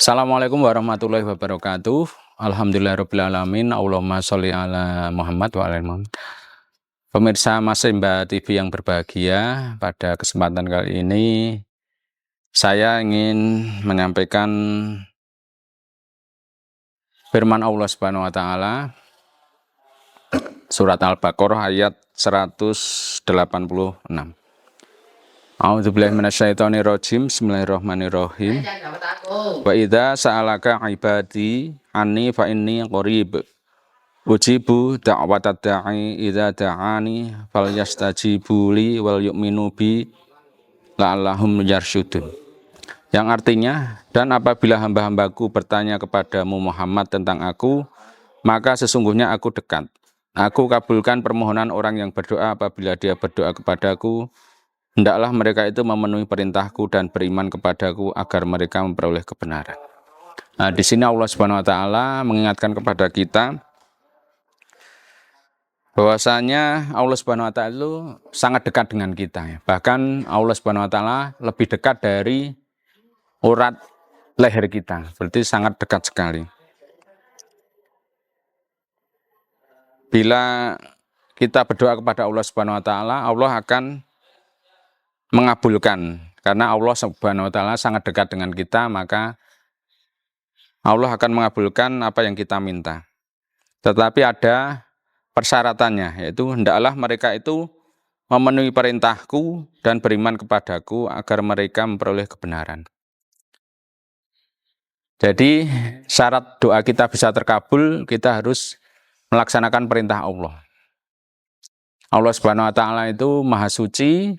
Assalamualaikum warahmatullahi wabarakatuh. Alhamdulillahirrabbilalamin. Allahumma sholli ala Muhammad wa ala Muhammad. Pemirsa Mas Rimba TV yang berbahagia, pada kesempatan kali ini saya ingin menyampaikan firman Allah Subhanahu wa taala surat Al-Baqarah ayat 186. A'udzubillahi minasyaitonirrajim. Bismillahirrahmanirrahim. Wa idza sa'alaka ibadi anni fa inni qarib ujibu da'watad da'i idza da'ani falyastajibu li wal yu'minu bi la'allahum yarsyudun. Yang artinya, dan apabila hamba-hambaku bertanya kepadamu Muhammad tentang aku, maka sesungguhnya aku dekat. Aku kabulkan permohonan orang yang berdoa apabila dia berdoa kepadaku. Hendaklah mereka itu memenuhi perintahku dan beriman kepadaku agar mereka memperoleh kebenaran. Nah, di sini Allah Subhanahu wa taala mengingatkan kepada kita bahwasanya Allah Subhanahu wa taala itu sangat dekat dengan kita. Bahkan Allah Subhanahu wa taala lebih dekat dari urat leher kita. Berarti sangat dekat sekali. Bila kita berdoa kepada Allah Subhanahu wa taala, Allah akan mengabulkan, karena Allah Subhanahu wa taala sangat dekat dengan kita, maka Allah akan mengabulkan apa yang kita minta. Tetapi ada persyaratannya, yaitu hendaklah mereka itu memenuhi perintahku dan beriman kepadaku agar mereka memperoleh kebenaran. Jadi syarat doa kita bisa terkabul, kita harus melaksanakan perintah Allah. Allah Subhanahu wa taala itu maha suci,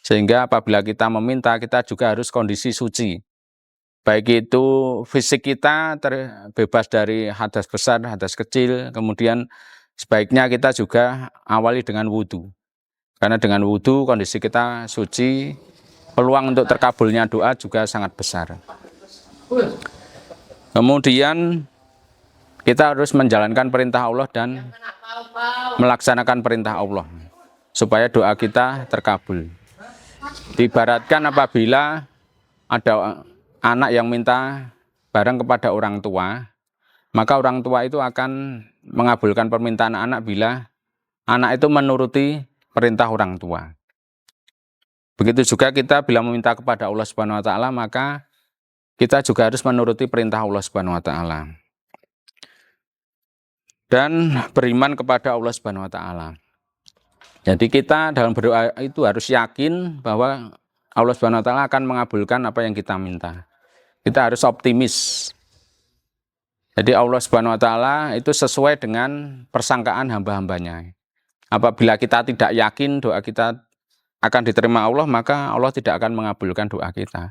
sehingga apabila kita meminta, kita juga harus kondisi suci. Baik itu fisik kita terbebas dari hadas besar, hadas kecil, kemudian sebaiknya kita juga awali dengan wudhu. Karena dengan wudhu kondisi kita suci, peluang untuk terkabulnya doa juga sangat besar. Kemudian kita harus menjalankan perintah Allah dan melaksanakan perintah Allah, supaya doa kita terkabul. Diibaratkan apabila ada anak yang minta barang kepada orang tua, maka orang tua itu akan mengabulkan permintaan anak bila anak itu menuruti perintah orang tua. Begitu juga kita bila meminta kepada Allah Subhanahu wa taala, maka kita juga harus menuruti perintah Allah Subhanahu wa taala dan beriman kepada Allah Subhanahu wa taala. Jadi kita dalam berdoa itu harus yakin bahwa Allah Subhanahu wa taala akan mengabulkan apa yang kita minta. Kita harus optimis. Jadi Allah Subhanahu wa taala itu sesuai dengan persangkaan hamba-hambanya. Apabila kita tidak yakin doa kita akan diterima Allah, maka Allah tidak akan mengabulkan doa kita.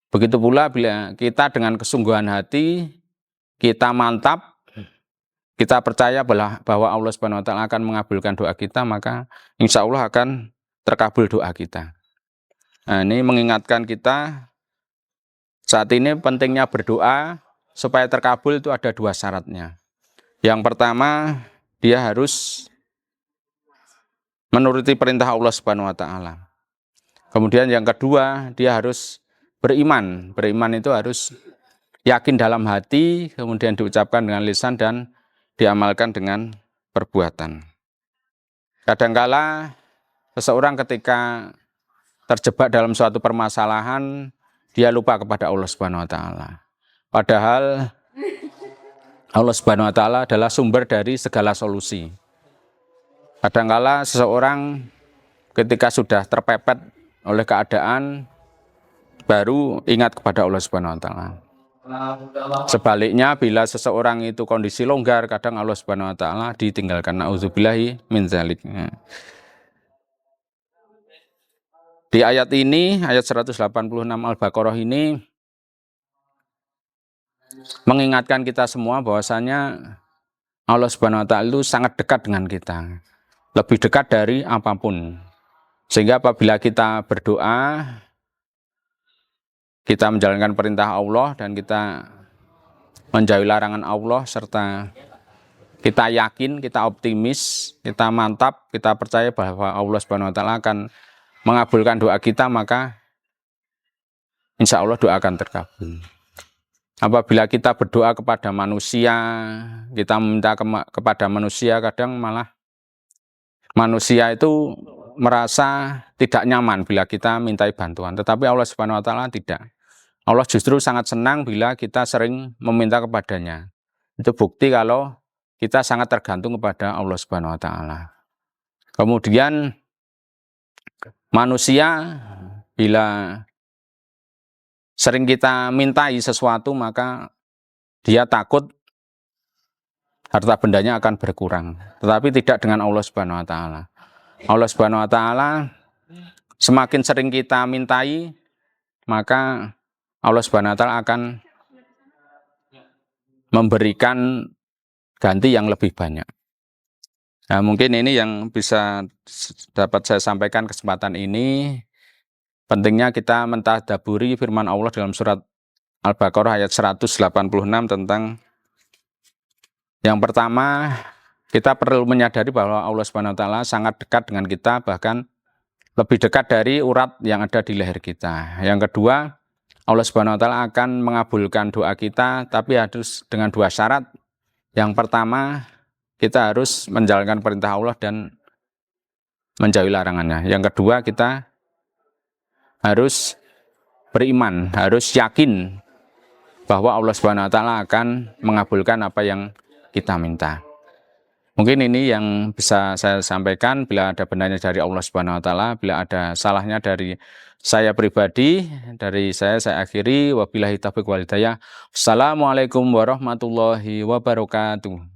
Begitu pula bila kita dengan kesungguhan hati, kita mantap, kita percaya bahwa Allah Subhanahu wa taala akan mengabulkan doa kita, maka insya Allah akan terkabul doa kita. Nah, ini mengingatkan kita saat ini pentingnya berdoa supaya terkabul itu ada dua syaratnya. Yang pertama, dia harus menuruti perintah Allah Subhanahu wa taala. Kemudian yang kedua, dia harus beriman. Beriman itu harus yakin dalam hati, kemudian diucapkan dengan lisan dan diamalkan dengan perbuatan. Kadangkala seseorang ketika terjebak dalam suatu permasalahan, dia lupa kepada Allah Subhanahu wa taala. Padahal Allah Subhanahu wa taala adalah sumber dari segala solusi. Kadangkala seseorang ketika sudah terpepet oleh keadaan, baru ingat kepada Allah Subhanahu wa taala. Sebaliknya, bila seseorang itu kondisi longgar, kadang Allah Subhanahu wa taala ditinggalkan. Nauzubillahi min dzalik. Di ayat ini, ayat 186 Al-Baqarah ini mengingatkan kita semua bahwasanya Allah Subhanahu wa taala itu sangat dekat dengan kita. Lebih dekat dari apapun. Sehingga apabila kita berdoa, kita menjalankan perintah Allah dan kita menjauhi larangan Allah, serta kita yakin, kita optimis, kita mantap, kita percaya bahwa Allah Subhanahu wa taala akan mengabulkan doa kita, maka insya Allah doa akan terkabul. Apabila kita berdoa kepada manusia, kita meminta kepada manusia, kadang malah manusia itu merasa tidak nyaman bila kita mintai bantuan. Tetapi Allah Subhanahu wa taala tidak. Allah justru sangat senang bila kita sering meminta kepadanya. Itu bukti kalau kita sangat tergantung kepada Allah Subhanahu wa taala. Kemudian manusia bila sering kita mintai sesuatu, maka dia takut harta bendanya akan berkurang. Tetapi tidak dengan Allah Subhanahu wa taala. Allah Subhanahu wa taala semakin sering kita mintai, maka Allah Subhanahu wa taala akan memberikan ganti yang lebih banyak. Nah, mungkin ini yang bisa dapat saya sampaikan kesempatan ini. Pentingnya kita mentadaburi firman Allah dalam surat Al-Baqarah ayat 186 tentang yang pertama, kita perlu menyadari bahwa Allah Subhanahu wa taala sangat dekat dengan kita, bahkan lebih dekat dari urat yang ada di leher kita. Yang kedua, Allah Subhanahu wa taala akan mengabulkan doa kita, tapi harus dengan dua syarat. Yang pertama, kita harus menjalankan perintah Allah dan menjauhi larangannya. Yang kedua, kita harus beriman, harus yakin bahwa Allah Subhanahu wa taala akan mengabulkan apa yang kita minta. Mungkin ini yang bisa saya sampaikan. Bila ada benarnya dari Allah Subhanahu wa taala, bila ada salahnya dari saya pribadi, dari saya akhiri. Wabillahi taufiq wal hidayah. Assalamualaikum warahmatullahi wabarakatuh.